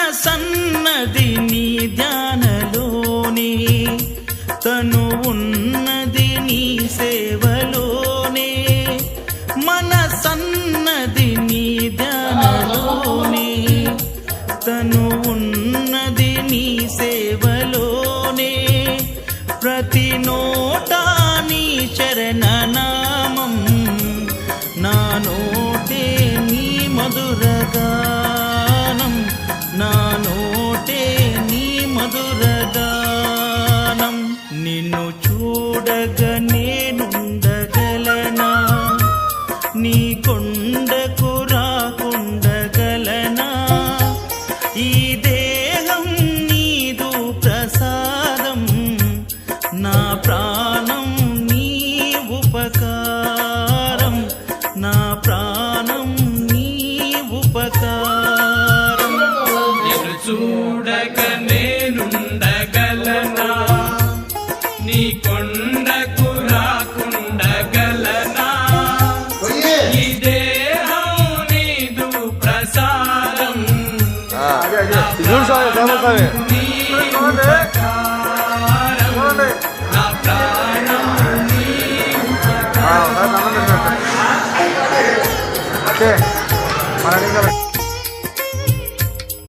మనసన్నది నీ ధ్యానలోనే, తను ఉన్నది నీ సేవలోనే. మనసన్నది నీ ధ్యానలోనే, తను ఉన్నది నీ సేవలోనే. ప్రతి నోటా నీ చరణనామం, నా నోటే నీ మధురగానం, నా నోటే నీ మధురగానం. నిన్ను చూడగ నేనుండగలనా, నీ కొండకు రాకుండగలనా. ఈ దేహం నీదు ప్రసాదం, నా ప్రాణం నీ ఉపకారం, నా ప్రాణం నీ ఉపకారం. నిన్ను చూడక నేనుండగలనా, నీ కొండకు రాకుండగలనా. ఈ దేహం నీదు ప్రసాదం, నీ ఉపకారం, నా ప్రాణం నీ ఉపకారం.